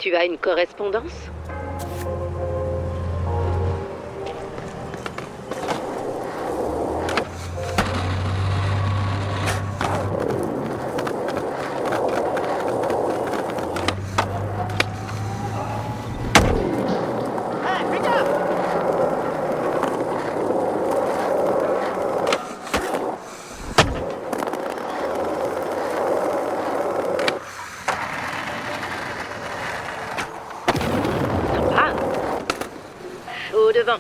Tu as une correspondance? Au devant.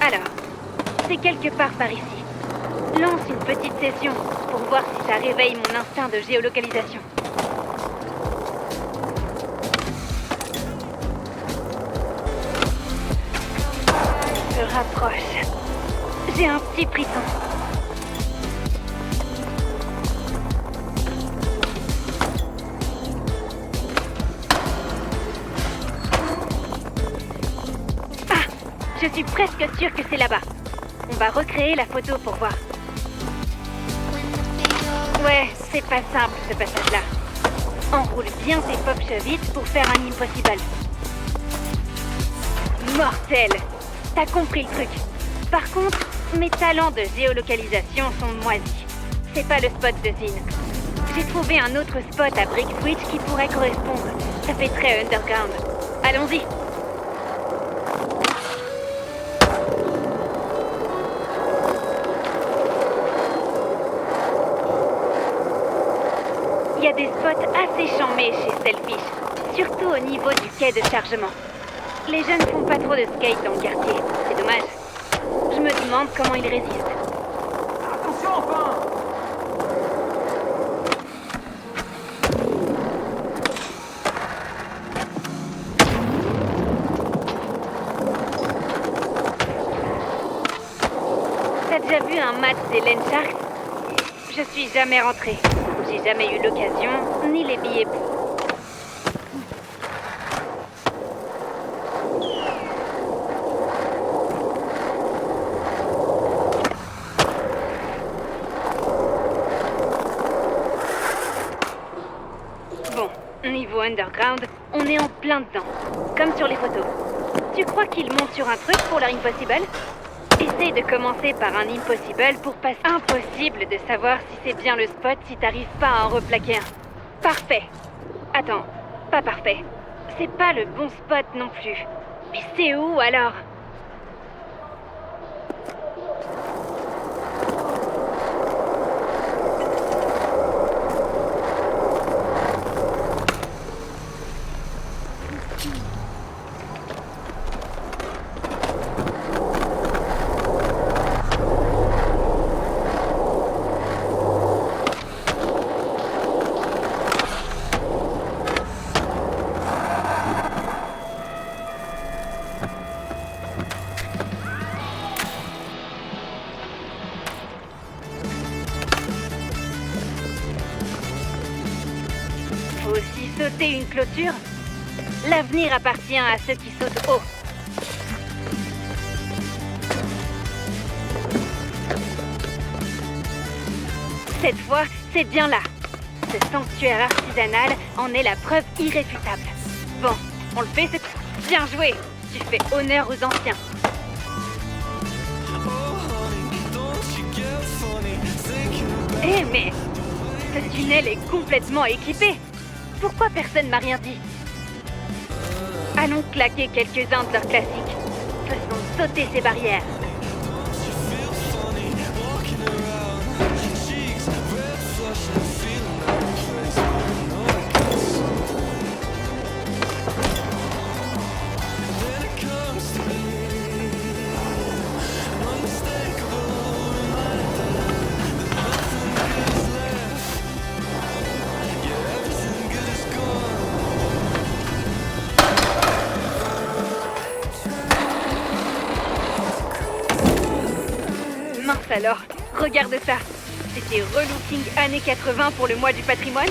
Alors, c'est quelque part par ici. Lance une petite session pour voir si ça réveille mon instinct de géolocalisation. Se rapproche. J'ai un petit frisson. Ah! Je suis presque sûre que c'est là-bas. On va recréer la photo pour voir. Ouais, c'est pas simple ce passage-là. Enroule bien tes pop chevites pour faire un impossible. Mortel! T'as compris le truc. Par contre, mes talents de géolocalisation sont moisis. C'est pas le spot de Zine. J'ai trouvé un autre spot à Brick Switch qui pourrait correspondre. Ça fait très underground. Allons-y. Il y a des spots assez chamés chez Selfish, surtout au niveau du quai de chargement. Les jeunes font pas trop de skate dans le quartier, c'est dommage. Je me demande comment ils résistent. Attention enfin! T'as déjà vu un match des Land Sharks? Je suis jamais rentrée. J'ai jamais eu l'occasion, ni les billets. Bon, niveau underground, on est en plein dedans, comme sur les photos. Tu crois qu'ils montent sur un truc pour leur impossible? Essaye de commencer par un impossible pour passer. Impossible de savoir si c'est bien le spot si t'arrives pas à en replaquer un. Parfait. Attends, pas parfait. C'est pas le bon spot non plus. Mais c'est où alors? Faut aussi sauter une clôture. L'avenir appartient à ceux qui sautent haut. Cette fois, c'est bien là. Ce sanctuaire artisanal en est la preuve irréfutable. Bon, on le fait, c'est bien joué. Tu fais honneur aux anciens. Eh mais, ce tunnel est complètement équipé. Pourquoi personne m'a rien dit? Allons claquer quelques-uns de leurs classiques. Faisons sauter ces barrières. Mince alors, regarde ça. C'était relooking années 80 pour le mois du patrimoine.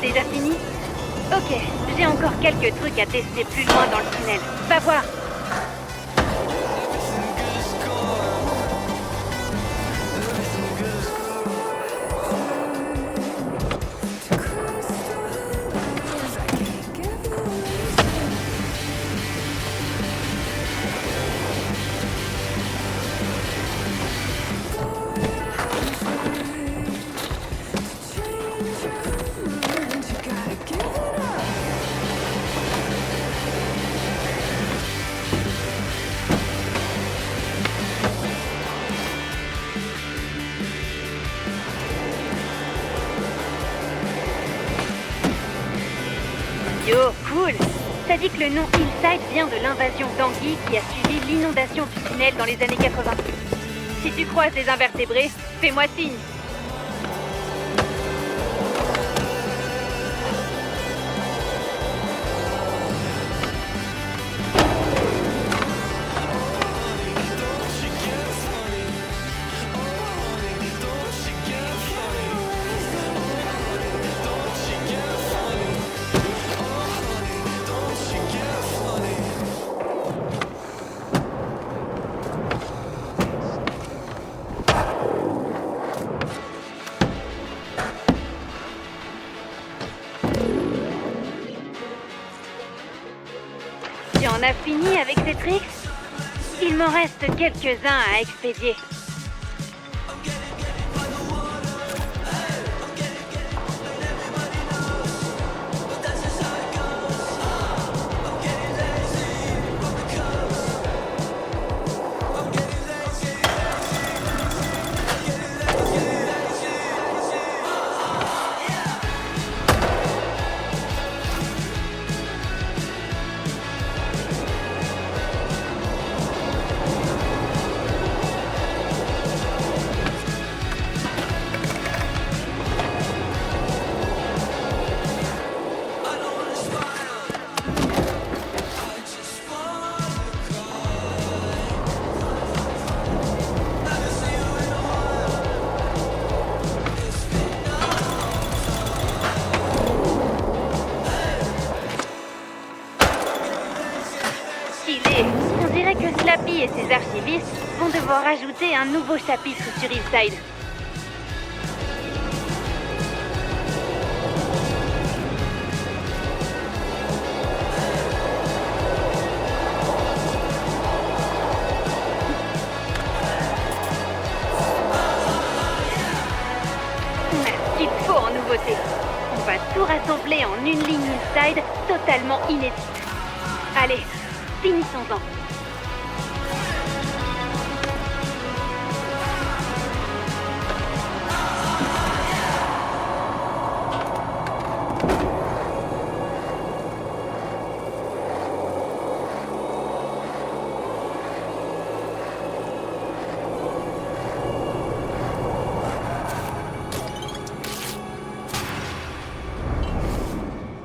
Déjà fini? Ok, j'ai encore quelques trucs à tester plus loin dans le tunnel. Va voir! Yo, cool! Ça dit que le nom Hillside vient de l'invasion d'anguilles qui a suivi l'inondation du tunnel dans les années 80. Si tu croises des invertébrés, fais-moi signe. Tu en as fini avec ces tricks? Il m'en reste quelques-uns à expédier. On dirait que Slappy et ses archivistes vont devoir ajouter un nouveau chapitre sur Hillside. On a ce qu'il faut en nouveauté. On va tout rassembler en une ligne Hillside totalement inédite. Allez, finissons-en.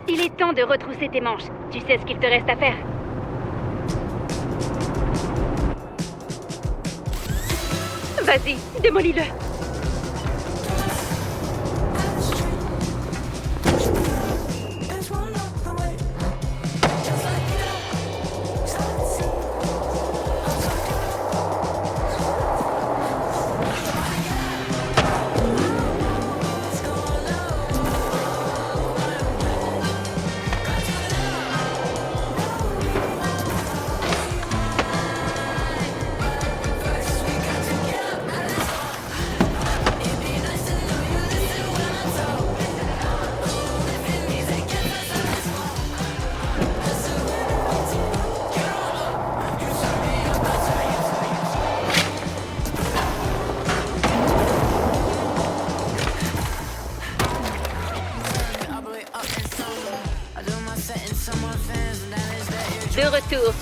Il est temps de retrousser tes manches. Tu sais ce qu'il te reste à faire. Vas-y, démolis-le. De retour.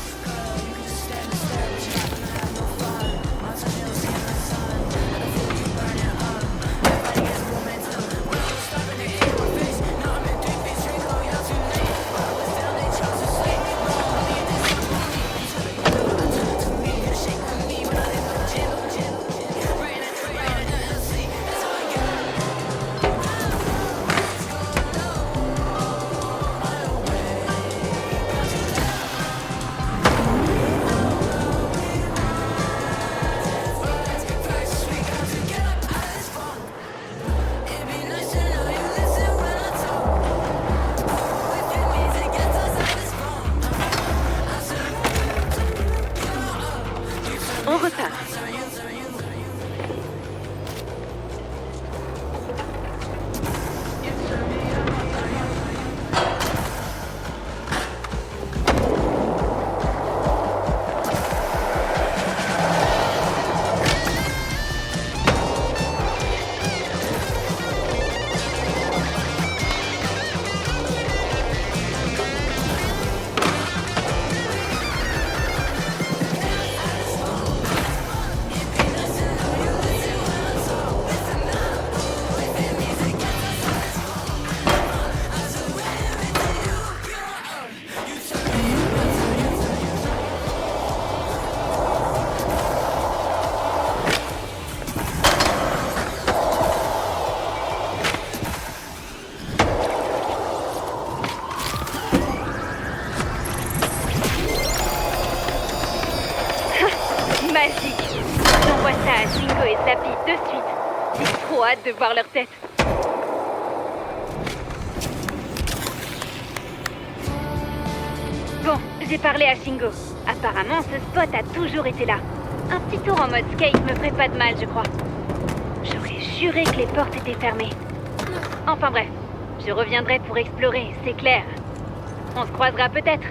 J'ai trop hâte de voir leur tête. Bon, j'ai parlé à Shingo. Apparemment, ce spot a toujours été là. Un petit tour en mode skate me ferait pas de mal, je crois. J'aurais juré que les portes étaient fermées. Enfin bref, je reviendrai pour explorer, c'est clair. On se croisera peut-être.